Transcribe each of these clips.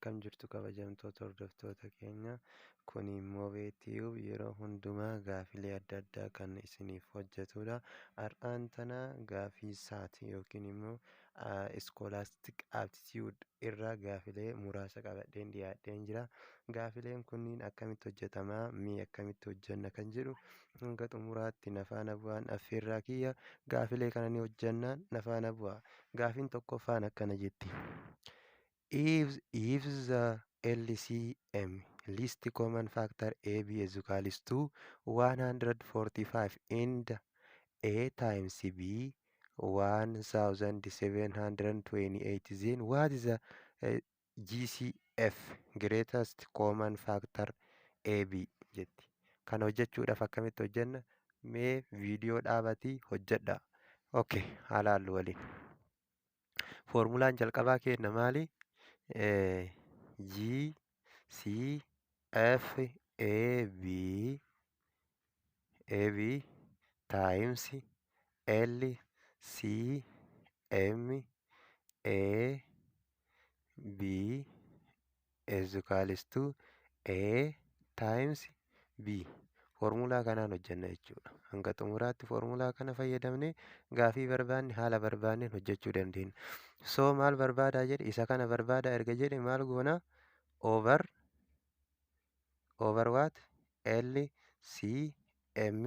akkam jirtu kabajamtoota hordoftoota keenya. Kun immoo beetiyyuu yeroo hundumaa gaafilee adda addaa kan isiniif hojjetudha. Har'aan tana gaafii saatii yookiin immoo iskoolaastik aptitude irraa gaafilee muraasa qabadheen dhiyaadheen jira. Gaafileen kunniin akkamitti hojjetamaa, akkamitti hojjenna kan jedhu hanga xumuraatti na faana bu'aan affeerraa kiyya. Gaafilee kana ni hojjennaan na faana bu'aa. Gaafiin tokkoffaan akkana jetti. If the LCM least common factor AB is equals to 145 and A times B 1728, then what is the GCF greatest common factor AB jetti. Kana hojjechuudhaaf akkamitti hojjenna? Mee viidiyoo dhaabatii hojjedha. Okay, haalaallu waliin. Foormulaan jalqabaa kenna maali? GCF AB times LCM AB is equals to A times B. Foormulaa kanaan hojjenna jechuudha. Hanga xumuraatti foormulaa kana fayyadamnee gaafii barbaanne haala barbaanneen hojjechuu dandeenya. So maal barbaadaa jedhe? Isa kana barbaada erga jedhe maal goona? Over what? LCM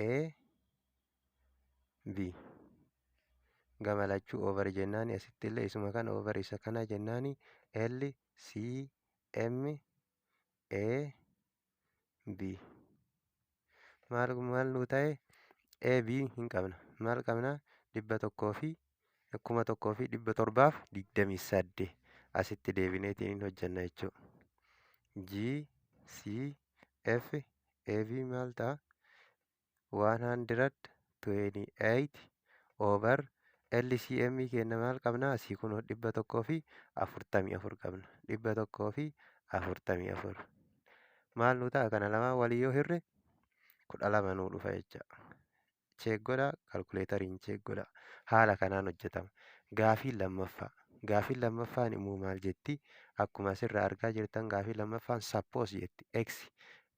AB. Gamalachuu over jennaani asitti illee isuma kana over isa kana jennaani LCM AB. Maal nu ta'e? AB hin qabna. Maal qabna? 1,728 asitti deebineetiin hojjenna jechuudha. GCF AB maal ta'a? 128 over LCM kenna maal qabna? Asii kun 144 qabna. 144. Maal nu ta'a? Kana lamaan walii yoo hirre 12 nuu dhufa jecha. Cheeggodha, kalkuleetariin cheeggodha. Haala kanaan hojjetama. Gaafiin lammaffaan immoo maal jetti? Akkuma asirraa argaa jirtan gaafii lammaffaan suppose jetti. X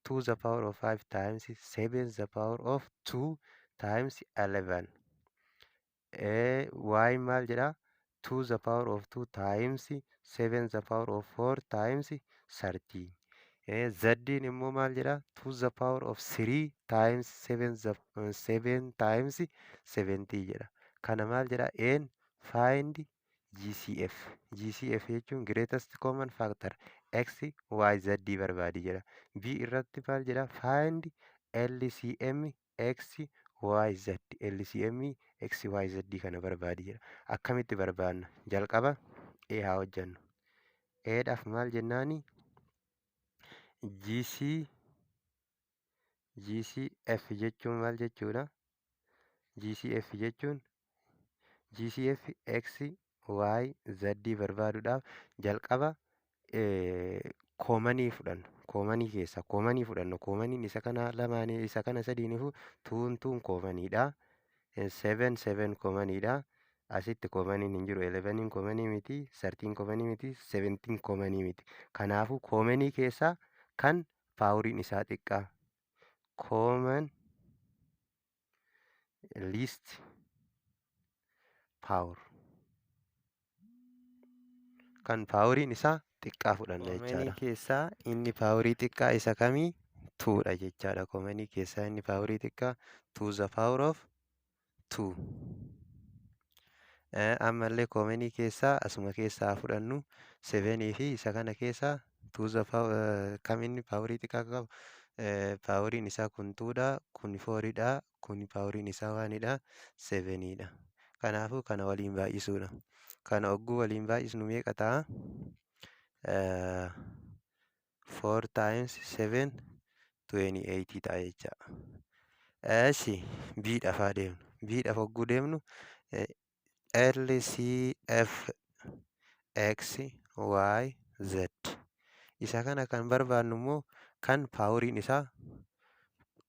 to the power of 5 times 7 the power of 2 times 11. Y maal jedha? 2 the power of 2 times 7 the power of 4 times 13. Zdiin immoo maal jedha? 2 the power of 3 times 7 times 70 jedha. Kana maal jedha? N find GCF. GCF jechuun greatest common factor X, Y, Z barbaadi jedha. B irratti maal jedha? Find LCM X, Y, Z. LCM X, Y, Z kana barbaadi jedha. Akkamitti barbaadna? Jalqaba E haa hojjennu. Eedhaaf maal jennaani? GCF jechuun maal jechuudha? GCF jechuun GCF X, Y, Z barbaaduudhaaf jalqaba koomanii fudhannu. Koomaniin isa kana lamaanii isa kana sadiiniifuu tuun koomaniidha. 7 koomaniidha. Asitti koomaniin hin jiru. 11 koomanii miti. 13 koomanii miti. 17 koomanii miti. Kanaafuu koomanii keessaa kan paawuriin isaa xiqqaa. Common least power. Kan paawuriin isaa xiqqaa fudhanna jechaadha. Koomanii keessaa inni paawurii xiqqaa isa kamii? 2dha jechaadha. Koomanii keessaa inni paawurii xiqqaa 2 the power of 2. Ammallee koomanii keessaa asuma keessaa fudhannu 7 fi isa kana keessaa 2 the power kam inni paawurii xiqqaa qabu? Paawuriin isaa kun 2dha, kun 4dha, kun paawuriin isaa 1dha, 7dha. Kanaafuu kana waliin baay'isuudha. Kana ogguu waliin baay'isnu meeqa ta'a? 4 times 7 28 ta'a jecha. Eeshi B'dhaaf haa deemnu. B'dhaaf ogguu deemnu LCF X, Y, Z. Isa kana kan barbaannu immoo kan paawuriin isaa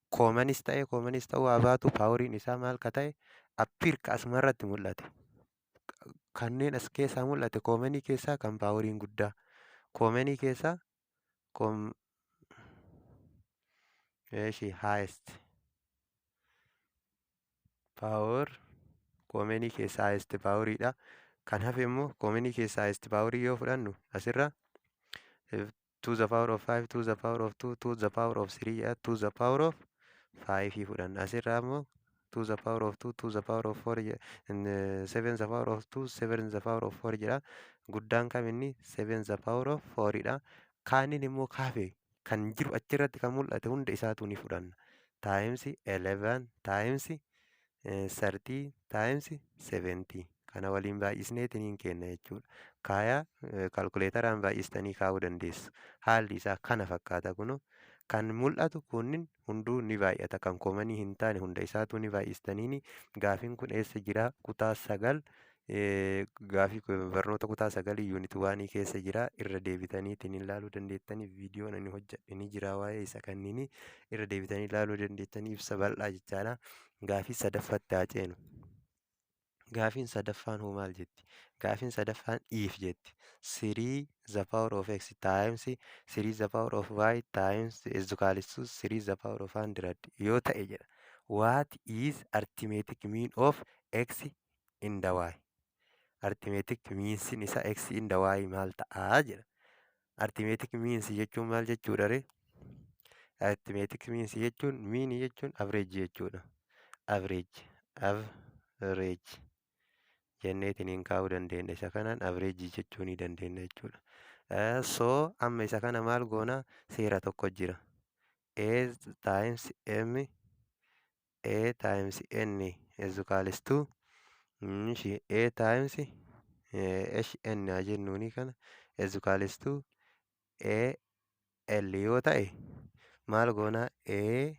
koomanis ta'uu haa baatu paawuriin isaa maal ka ta'e appiirka asumarratti mul'ate. Kanneen as keessaa mul'ate koomanii keessaa kan paawuriin guddaa Koomenii keessaa highest power koomenii keessaa highest poweridha. Kan hafe immoo koomenii keessaa highest powerii yoo fudhannu asirra 2 the power of 5, 2 the power of 2, 2 the power of 3, 2 the power of 5 fudhanna. Asirraa immoo 2 the power of 2, 2 the power of 4, 7 the power of 2, 7 the power of 4 jedha. Guddaan kam inni 7 the power of 4dha. Kaanin immoo kaafe kan jiru achirratti kan mul'ate hunda isaatu ni fudhanna. Times 11 times 30 times 70 kana waliin baay'isneetiin hin kenna jechuudha. Kaayaa kalkuleetaraan baay'istanii kaa'uu dandeessu. Haalli isaa kana fakkaata kunoo. Kan mul'atu kunniin hunduu ni baay'ata. Kan koomanii hin taane hunda isaatu ni baay'istaniini. Gaafiin kun eessa jira? Kutaa 9 gaafii barnoota kutaa 9 yuunit 1 keessa jira. Irra deebitaniitiin ilaaluu dandeettanii viidiyoon ani hojjedhe ni jira waa'ee isa kanniini. Irra deebitanii ilaaluu dandeettanii ibsa bal'aa jechaadha. Gaafii sadaffaatti haa ceenu. Gaafiin sadaffaan hoo maal jetti? Gaafiin sadaffaan if jetti. 3 the power of x times 3 the power of y times is equal to 3 the power of 100 yoo ta'e jedha. What is arithmetic mean of x in the y? Arithmetic means isa x in the y maal ta'aa jedha. Arithmetic means jechuun maal jechuudha ree? Arithmetic means jechuun mean jechuun average jechuudha. Average jenneetiin hin kaa'uu dandeenya. Isa kanaan average jechuu ni dandeenya jechuudha. So amma isa kana maal goona? Seera tokko jira. A times m A times n is equals to A times hn haa jennuuni kana is equals to A L yoo ta'e maal goona? A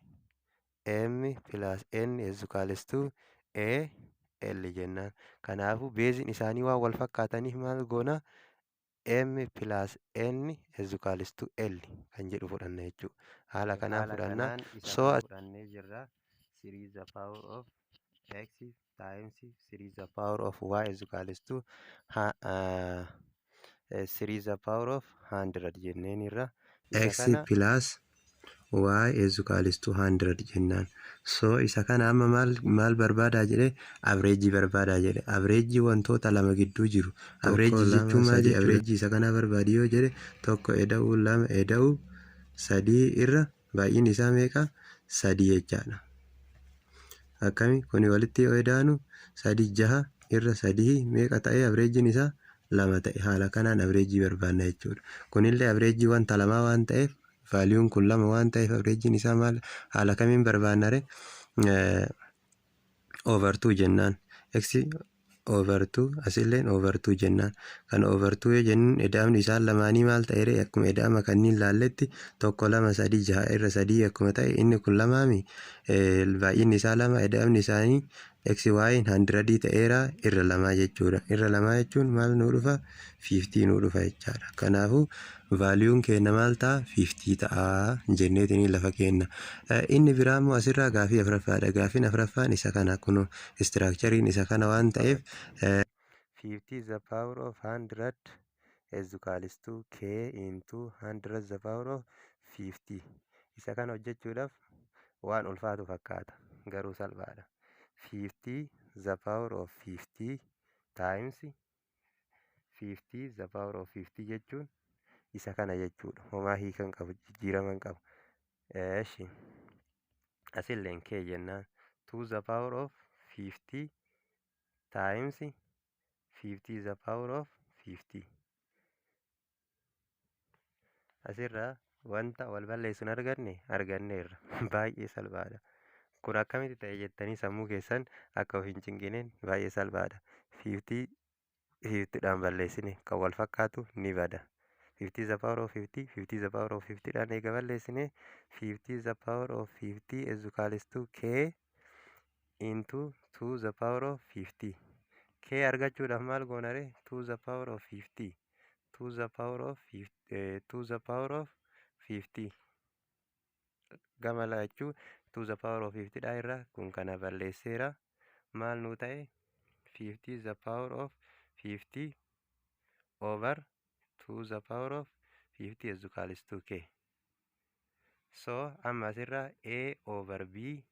m plus n is equals to A L jennaan. Kanaafuu beeziin isaanii waan wal fakkaataniif maal goona? M plus n is equals to L kan jedhu fudhanna jechuudha. Haala kanaan fudhannaa. So fudhannee jirra. 3 the power of x times 3 the power of y is equals to 3 the power of 100 jenneen irra. X plus y is equals to 100 jennaan. So isa kana amma maal barbaadaa jedhee average barbaadaa jedhe. Average wantoota lama gidduu jiru. Average jechuun maal jedhe? Average isa kana barbaadi yoo jedhe tokko eda'uu lama eda'uu sadii irra baay'inni isaa meeqa? 3 jechaadha. Akkami kuni walitti yoo edaanu 3 6 irra 3 meeqa ta'e averageen isaa 2 ta'e. Haala kanaan average barbaadna jechuudha. Kunillee average wanta lamaa waan ta'eef vaaliyoon kun 2 waan ta'eef averageen isaa maal haala kamiin barbaadna ree? Over 2 jennaan. X over 2 asilleen over 2 jennaan. Kan over 2 yoo jennuun eda'amni isaan lamaanii maal ta'e ree? Akkuma eda'ama kanniin laalletti tokko 2 3 6 irra 3 akkuma ta'e inni kun lamaami. Baay'inni isaa 2 eda'amni isaanii x y 100 ta'eera irra 2 jechuudha. Irra 2 jechuun maal nuu dhufa? 50 nuu dhufa jechaadha. Kanaafuu vaaliyoon keenya maal ta'a? 50 ta'a jenneetiin lafa kenna. Inni biraa immoo asirraa gaafii afuraffaadha. Gaafiin afuraffaan isa kana kunoo istiraakchariin isa kana waan ta'eef 50 the power of 100 is equals to k into 100 the power of 50. Isa kana hojjechuudhaaf waan ulfaatu fakkaata garuu salphaadha. 50 the power of 50 times 50 the power of 50 jechuun isa kana jechuudha. Homaa hiikan qabu jijjiiraman qabu. Eeshi asilleen k jennaan 2 the power of 50 times 50 the power of 50. Asirraa wanta wal balleessuun arganneerra. Baay'ee salphaadha. Kun akkamitti ta'e jettanii sammuu keessan akka of hin cinqineen baay'ee salphaadha. 50dhaan balleessine kan wal fakkaatu ni bada. 50 the power of 50 50 the power of 50dhaan eega balleessine 50 the power of 50 is equals to k into 2 the power of 50. K argachuudhaaf maal goona ree? 2 the power of 50 2 the power of 50 2 the power of 50 gama laachuu 2 the power of 50 dha irra kun kana balleesseera. Maal nuu ta'e? 50 the power of 50 over 2 the power of 50 is equals to k. So amma asirraa a over b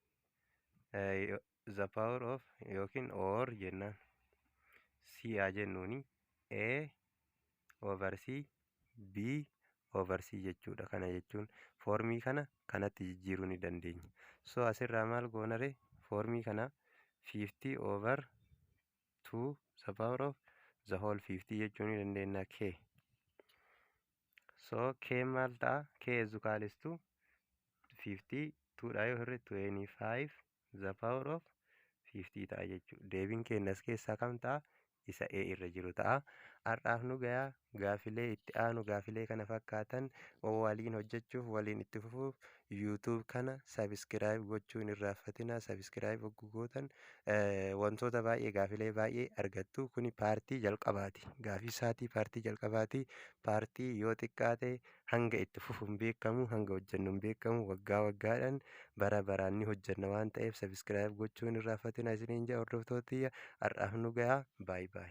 the power of yookiin or jennaan c haa jennuuni a over c b over c jechuudha. Kana jechuun foormii kana kanatti jijjiiruu ni dandeenya. So asirraa maal goonare foormii kana 50 over 2 the power of the whole 50 jechuu ni dandeenya k. So k maal ta'a? K is equals to 50 2dha yoo hirre 25 the power of 50 ta'a jechuudha. Deebiin keenya as keessaa kam ta'a? Isa A irra jiru ta'a. Har'aaf nu gayaa gaafilee itti aanu gaafilee kana fakkaatan waliin hojjechuuf waliin itti fufuuf YouTube kana sabiskiraayib gochuu hin irraanfatinaa. Sabiskiraayib hogguu gootan wantoota baay'ee gaafilee baay'ee argattu. Kuni paartii jalqabaati. Gaafii isaatii paartii jalqabaati. Paartii yoo xiqqaate hanga itti fufu hin beekamu, hanga hojjennu hin beekamu. Waggaa waggaadhaan bara baraan ni hojjenna waan ta'eef sabiskiraayib gochuu hin irraanfatinaa isiniin jedha hordoftoota. Har'aaf nu gayaa. Baay'ee.